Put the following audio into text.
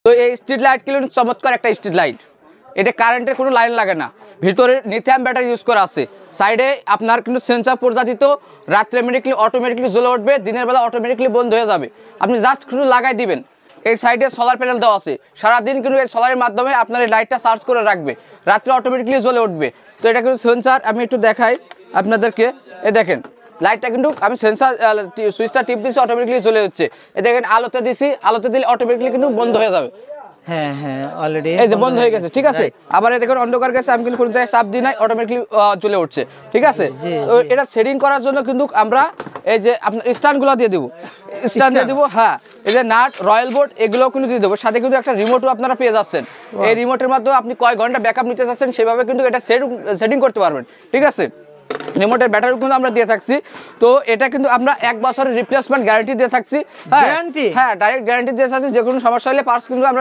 তো এই street light কিন্তু চমৎকার একটা স্ট্রিট লাইট, এটা কারেন্টের কোনো লাইন লাগে না, ভিতরে লিথিয়াম ব্যাটারি ইউজ করা আছে, সাইডে আপনার কিন্তু সেন্সর প্রজাতিত, রাত্রে অটোমেটিকলি জ্বলে উঠবে, দিনের বেলা অটোমেটিকলি বন্ধ হয়ে যাবে, আপনি জাস্ট শুধু লাগাই দিবেন। এই সাইডে সোলার প্যানেল দেওয়া আছে, সারাদিন কিন্তু এই সোলারের মাধ্যমে আপনার এই লাইটটা চার্জ করে রাখবে, রাত্রে অটোমেটিকলি জ্বলে উঠবে। তো এটা কিন্তু সেন্সার, আমি একটু দেখাই আপনাদেরকে, এ দেখেন লাইটটা কিন্তু আমি সেন্সার সুইচটা টিপ দিচ্ছি, অটোমেটিকলি জ্বলে হচ্ছে। এ দেখেন আলোতে দিছি, আলোতে দিলে অটোমেটিকলি কিন্তু বন্ধ হয়ে যাবে। হ্যাঁ হ্যাঁ অলরেডি এই যে বন্ধ হয়ে গেছে, ঠিক আছে। আবার এই দেখুন অন্ধকার গেছে, আমি কিন্তু কোনো জায়গায় চাপ দিই নাই, অটোমেটিকলি জ্বলে উঠছে, ঠিক আছে। তো এটা সেটিং করার জন্য কিন্তু আমরা এই যে আপনার স্ট্যান্ডগুলো দিয়ে দেবো, স্ট্যান্ড দিয়ে দেবো, হ্যাঁ। এই যে নাট, রয়্যাল বোর্ড এগুলোও কিন্তু দিয়ে দেবো, সাথে কিন্তু একটা রিমোটও আপনারা পেয়ে যাচ্ছেন। এই রিমোটের মাধ্যমে আপনি কয় ঘন্টা ব্যাকআপ নিতে চাচ্ছেন সেভাবে কিন্তু এটা সেটিং করতে পারবেন, ঠিক আছে। রিমোটের ব্যাটারি কিন্তু আমরা দিয়ে থাকছি। তো এটা কিন্তু আমরা 1 বছরের রিপ্লেসমেন্ট গ্যারান্টি দিয়ে থাকছি, হ্যাঁ, ডাইরেক্ট গ্যারান্টি দিয়ে থাকছি, যে কোনো সমস্যা হলে পার্টস কিন্তু আমরা